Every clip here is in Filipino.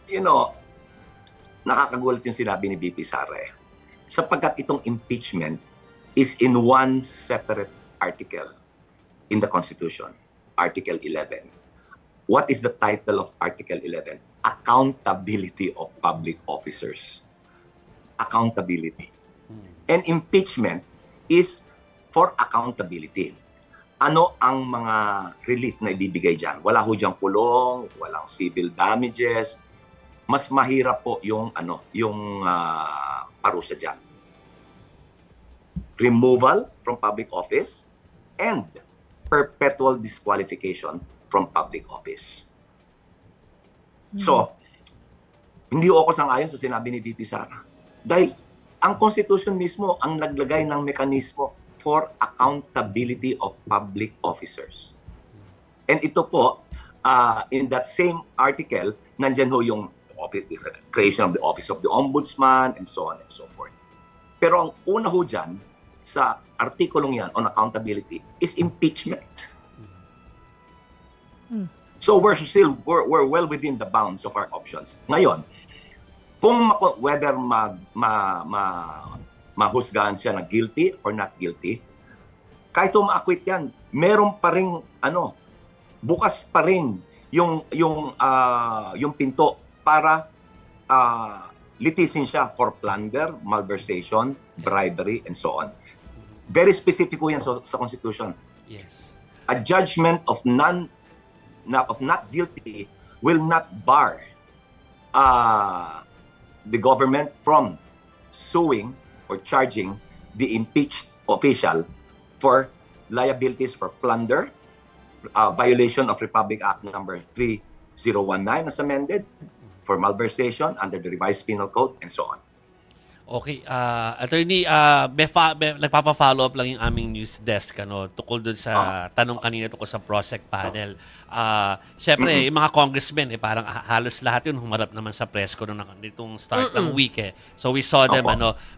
You know, nakakagulat yung sinabi ni VP Sara eh. Sapagkat itong impeachment is in one separate article in the Constitution, Article 11. What is the title of Article 11? Accountability of public officers. Accountability. And impeachment is for accountability. Ano ang mga relief na ibibigay dyan? Wala ho diyang kulong, walang civil damages. Mas mahirap po yung parusa dyan. Removal from public office and perpetual disqualification from public office. So, hindi ako sang-ayon sa sinabi ni VP Sara. Dahil ang Constitution mismo ang naglagay ng mekanismo for accountability of public officers. And ito po, in that same article, nandyan ho yung creation of the Office of the Ombudsman and so on and so forth. Pero ang una ho dyan, sa artikulong yan on accountability, is impeachment. So we're well within the bounds of our options. Ngayon, kung whether mahusgahan siya na guilty or not guilty, kahit ma-acquit yan, meron pa ring bukas pa rin yung pinto para litisin siya for plunder, malversation, bribery, and so on. Very specific po yan sa Constitution. Yes. A judgment of not guilty will not bar the government from suing or charging the impeached official for liabilities for plunder, violation of Republic Act number 3019 as amended, for malversation under the revised penal code, and so on. Okay, attorney, nagpapa-follow up lang yung aming news desk tukol dun sa tanong kanina tukol sa PROSEC panel. Syempre, yung mga congressmen, parang halos lahat yun humarap naman sa press ko nitong start ng week eh. So we saw them,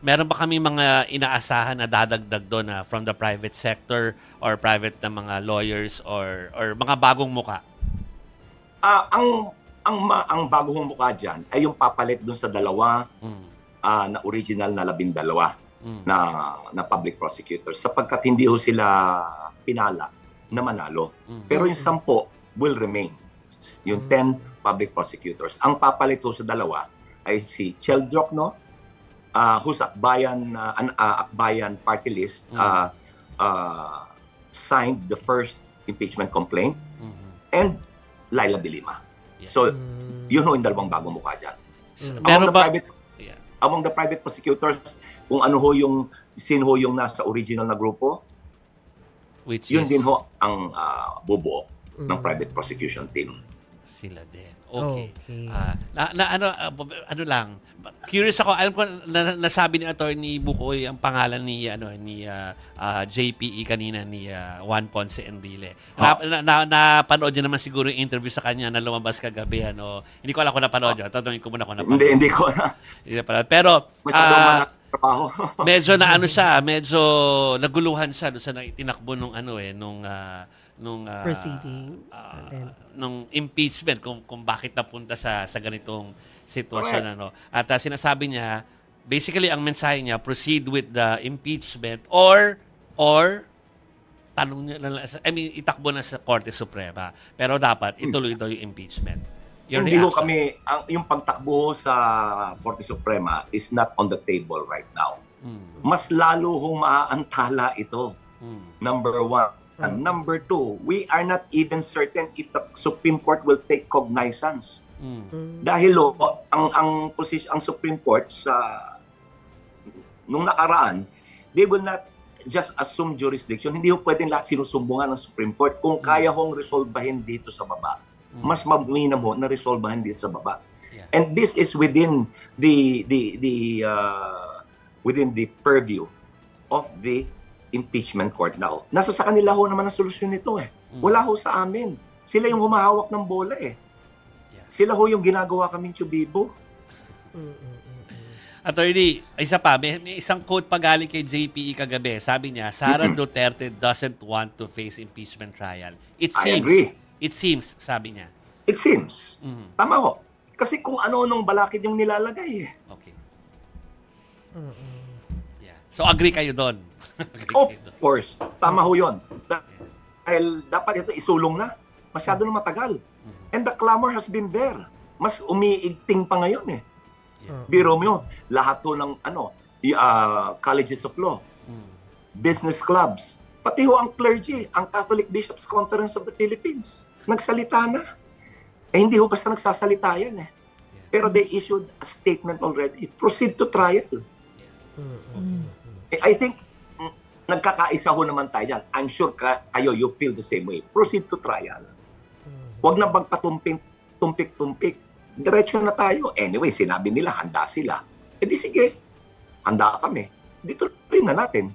meron ba kami mga inaasahan na dadagdag doon from the private sector or private na mga lawyers or mga bagong muka? Ang bagong mukha dyan ay yung papalit dun sa dalawa na original na 12 na public prosecutors sapagkat hindi ho sila pinala na manalo. Pero yung 10 will remain. Yung 10 public prosecutors. Ang papalit ho sa dalawa ay si Cheldrock, whose Akbayan party list signed the first impeachment complaint, and Laila De Lima. So, yun ho yung dalawang bagong mukha dyan. Among the private prosecutors, kung sino ho yung nasa original na grupo, yun din ho ang bubuo ng private prosecution team. Sila din. Okay. Ano lang, curious ako, alam ko nasabi ni Attorney Bukoy ang pangalan ni JPE kanina ni Juan Ponce Enrile. Napanood niyo naman siguro yung interview sa kanya na lumabas kagabi. Hindi ko alam kung napanood niyo. Tatanungin ko muna kung napanood. Hindi ko na. Pero medyo medyo naguluhan siya doon sa itinakbo nung proceeding nung impeachment kung bakit napunta sa ganitong sitwasyon. At sinasabi niya, basically ang mensahe niya, proceed with the impeachment or tanong niya, itakbo na sa Korte Suprema. Pero dapat ituloy daw yung impeachment. Hindi ko kami, yung pagtakbo sa Korte Suprema is not on the table right now. Mas lalo hong maaantala ito. Number one. And number two, we are not even certain if the Supreme Court will take cognizance. Dahil ang Supreme Court nung nakaraan, they will not just assume jurisdiction. Hindi ho pwedeng lahat sinusumbungan ng Supreme Court. Kung kaya hong resolbahin dito sa baba, mas mabuina mo na resolbahin dito sa baba. Yeah. And this is within the purview of the impeachment court now. Nasa sa kanila ho naman ang solusyon nito eh. Wala ho sa amin. Sila yung humahawak ng bola eh. Yeah. Sila ho yung ginagawa kaming tsubibo. Attorney, isa pa, may isang quote pa galing kay JPE kagabi. Sabi niya, Sara Duterte doesn't want to face impeachment trial. I agree. It seems, sabi niya. It seems. Tama ho. Kasi kung ano-anong balakid yung nilalagay eh. Okay. Yeah. So agree kayo doon? Agree Of kayo doon. course, tama ho yun. Dahil dapat ito isulong na. Masyado na matagal. And the clamor has been there. Mas umiigting pa ngayon eh. Yeah. Biro mo, lahat ho ng colleges of law, business clubs, pati ho ang clergy, ang Catholic Bishops' Conference of the Philippines, nagsalita na. Eh hindi ho basta nagsasalita yan eh. Pero they issued a statement already. Proceed to trial. I think nagkakaisa ho naman tayo dyan. I'm sure kayo, you feel the same way. Proceed to trial. Huwag na tumpik-tumpik. Diretso na tayo. Anyway, sinabi nila, handa sila. Eh di sige, handa kami. Dito rin na natin.